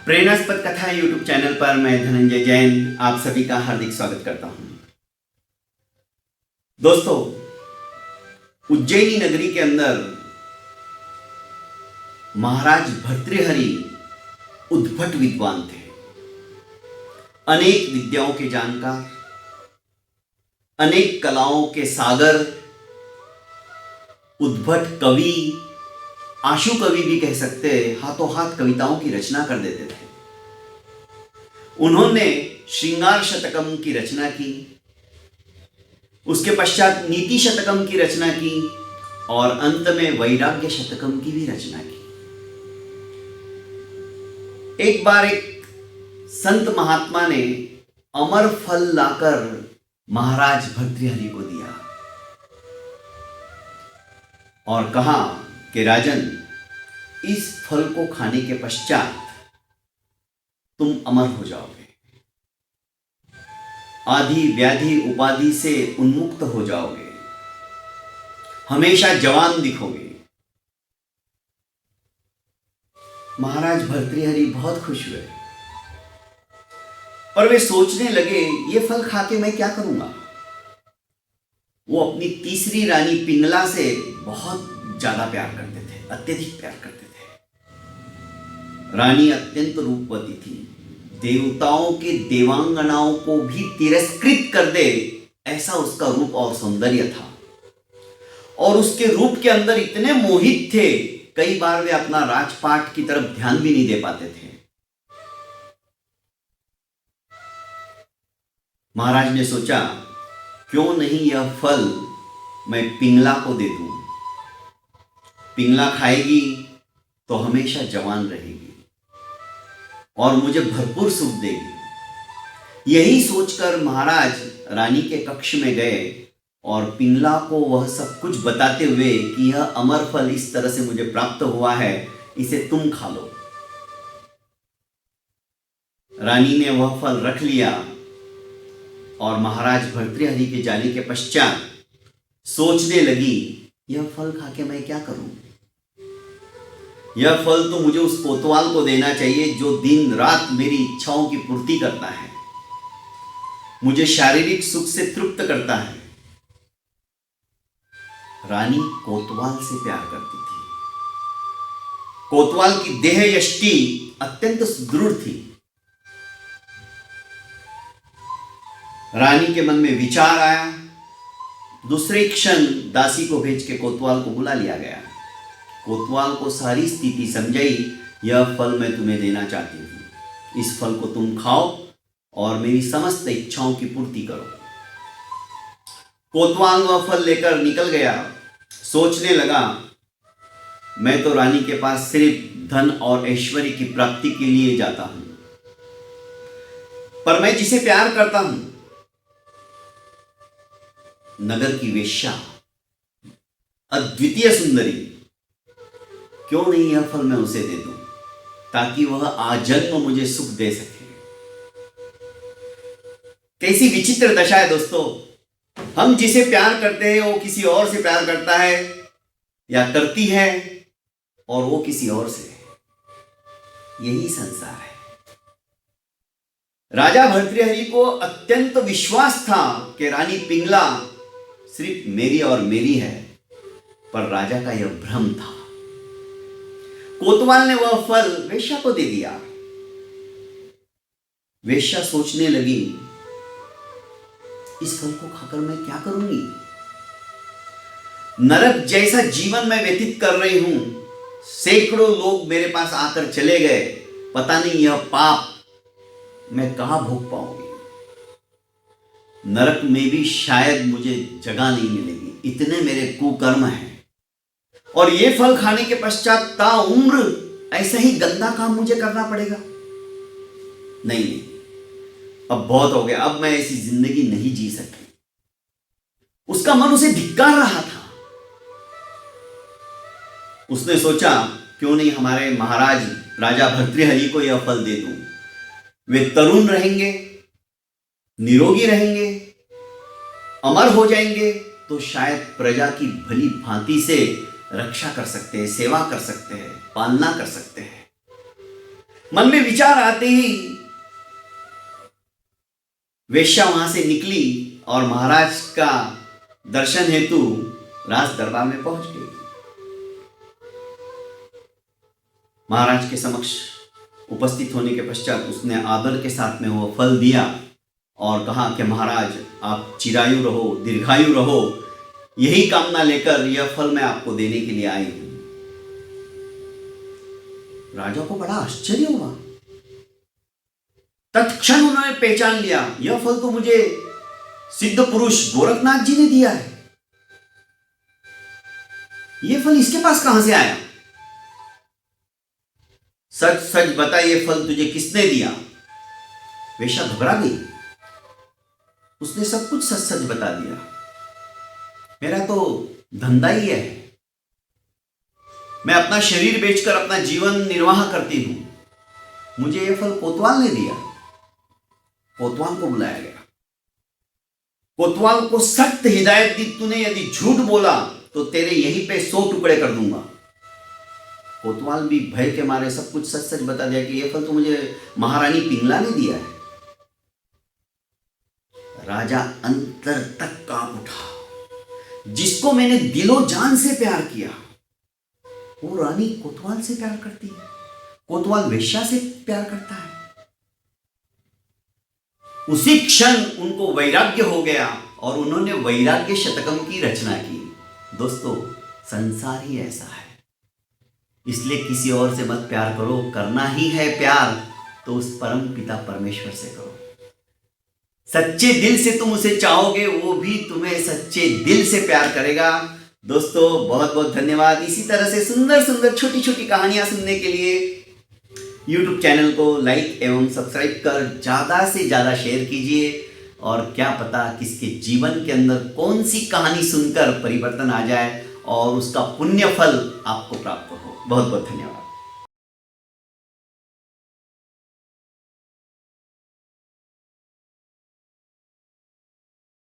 प्रेरणास्पद कथा YouTube channel पर मैं धनंजय जैन आप सभी का हार्दिक स्वागत करता हूं। दोस्तों, उज्जैनी नगरी के अंदर महाराज भर्तृहरि उद्भट विद्वान थे। अनेक विद्याओं के जानकार, अनेक कलाओं के सागर, उद्भट कवि, आशु कवि भी कह सकते हैं, हाथों हाथ कविताओं की रचना कर देते थे। उन्होंने श्रृंगार शतकम की रचना की, उसके पश्चात नीति शतकम की रचना की और अंत में वैराग्य शतकम की भी रचना की। एक बार एक संत महात्मा ने अमर फल लाकर महाराज भर्तृहरि को दिया और कहा कि राजन, इस फल को खाने के पश्चात तुम अमर हो जाओगे, आदि व्याधि उपाधि से उन्मुक्त हो जाओगे, हमेशा जवान दिखोगे। महाराज भर्तृहरि बहुत खुश हुए, पर वे सोचने लगे ये फल खा के मैं क्या करूंगा। वो अपनी तीसरी रानी पिंगला से बहुत ज्यादा प्यार करते थे, अत्यधिक प्यार करते थे। रानी अत्यंत रूपवती थी, देवताओं के देवांगनाओं को भी तिरस्कृत कर दे ऐसा उसका रूप और सौंदर्य था। और उसके रूप के अंदर इतने मोहित थे, कई बार वे अपना राजपाट की तरफ ध्यान भी नहीं दे पाते थे। महाराज ने सोचा, क्यों नहीं यह फल मैं पिंगला को दे दूं। पिंगला खाएगी तो हमेशा जवान रहेगी और मुझे भरपूर सुख देगी। यही सोचकर महाराज रानी के कक्ष में गए और पिंगला को वह सब कुछ बताते हुए कि यह अमर फल इस तरह से मुझे प्राप्त हुआ है, इसे तुम खा लो। रानी ने वह फल रख लिया और महाराज भर्तृहरि के जाने के पश्चात सोचने लगी, यह फल खा के मैं क्या करूं। यह फल तो मुझे उस कोतवाल को देना चाहिए जो दिन रात मेरी इच्छाओं की पूर्ति करता है, मुझे शारीरिक सुख से तृप्त करता है। रानी कोतवाल से प्यार करती थी। कोतवाल की देह यष्टि अत्यंत सुदृढ़ थी। रानी के मन में विचार आया, दूसरे क्षण दासी को भेज के कोतवाल को बुला लिया गया। कोतवाल को सारी स्थिति समझाई, यह फल मैं तुम्हें देना चाहती हूं, इस फल को तुम खाओ और मेरी समस्त इच्छाओं की पूर्ति करो। कोतवाल वह फल लेकर निकल गया। सोचने लगा, मैं तो रानी के पास सिर्फ धन और ऐश्वर्य की प्राप्ति के लिए जाता हूं, पर मैं जिसे प्यार करता हूं, नगर की वेश्या, अद्वितीय सुंदरी, क्यों नहीं यह फल मैं उसे दे दूं ताकि वह आजन्म मुझे सुख दे सके। कैसी विचित्र दशा है दोस्तों। हम जिसे प्यार करते हैं वो किसी और से प्यार करता है या करती है और वो किसी और से। यही संसार है। राजा भर्तृहरि को अत्यंत विश्वास था कि रानी पिंगला सिर्फ मेरी और मेरी है, पर राजा का यह भ्रम था। कोतवाल ने वह फल वेश्या को दे दिया। वेश्या सोचने लगी, इस फल को खाकर मैं क्या करूंगी। नरक जैसा जीवन मैं व्यतीत कर रही हूं, सैकड़ों लोग मेरे पास आकर चले गए, पता नहीं यह पाप मैं कहां भोग पाऊंगी। नरक में भी शायद मुझे जगह नहीं मिलेगी, इतने मेरे कुकर्म हैं। और ये फल खाने के पश्चात ताउम्र ऐसा ही गंदा काम मुझे करना पड़ेगा। नहीं, अब बहुत हो गया, अब मैं ऐसी जिंदगी नहीं जी सकती। उसका मन उसे धिक्कार रहा था। उसने सोचा, क्यों नहीं हमारे महाराज राजा भर्तृहरि को यह फल दे दूं। वे तरुण रहेंगे, निरोगी रहेंगे, अमर हो जाएंगे, तो शायद प्रजा की भली भांति से रक्षा कर सकते हैं, सेवा कर सकते हैं, पालना कर सकते हैं। मन में विचार आते ही वेश्या वहां से निकली और महाराज का दर्शन हेतु राज दरबार में पहुंच गई। महाराज के समक्ष उपस्थित होने के पश्चात उसने आदर के साथ में वो फल दिया और कहा कि महाराज आप चिरायु रहो, दीर्घायु रहो, यही कामना लेकर यह फल मैं आपको देने के लिए आई हूं। राजा को बड़ा आश्चर्य हुआ। तत्क्षण उन्होंने पहचान लिया, यह फल तो मुझे सिद्ध पुरुष गोरखनाथ जी ने दिया है। यह फल इसके पास कहां से आया? सच सच बता, यह फल तुझे किसने दिया? वेश्या घबरा गई। उसने सब कुछ सच सच बता दिया। मेरा तो धंधा ही है, मैं अपना शरीर बेचकर अपना जीवन निर्वाह करती हूं। मुझे यह फल कोतवाल ने दिया। कोतवाल को बुलाया गया। कोतवाल को सख्त हिदायत दी, तूने यदि झूठ बोला तो तेरे यहीं पे 100 टुकड़े कर दूंगा। कोतवाल भी भय के मारे सब कुछ सच सच बता दिया कि यह फल तो मुझे महारानी पिंगला ने दिया है। राजा अंतर तक कांप उठा। जिसको मैंने दिलो जान से प्यार किया, वो रानी कोतवाल से प्यार करती है, कोतवाल वेश्या से प्यार करता है। उसी क्षण उनको वैराग्य हो गया और उन्होंने वैराग्य शतकम की रचना की। दोस्तों, संसार ही ऐसा है, इसलिए किसी और से मत प्यार करो। करना ही है प्यार तो उस परम पिता परमेश्वर से करो। सच्चे दिल से तुम उसे चाहोगे, वो भी तुम्हें सच्चे दिल से प्यार करेगा। दोस्तों, बहुत बहुत धन्यवाद। इसी तरह से सुंदर सुंदर छोटी छोटी कहानियां सुनने के लिए YouTube चैनल को लाइक एवं सब्सक्राइब कर ज़्यादा से ज़्यादा शेयर कीजिए। और क्या पता किसके जीवन के अंदर कौन सी कहानी सुनकर परिवर्तन आ जाए और उसका पुण्य फल आपको प्राप्त हो। बहुत बहुत धन्यवाद।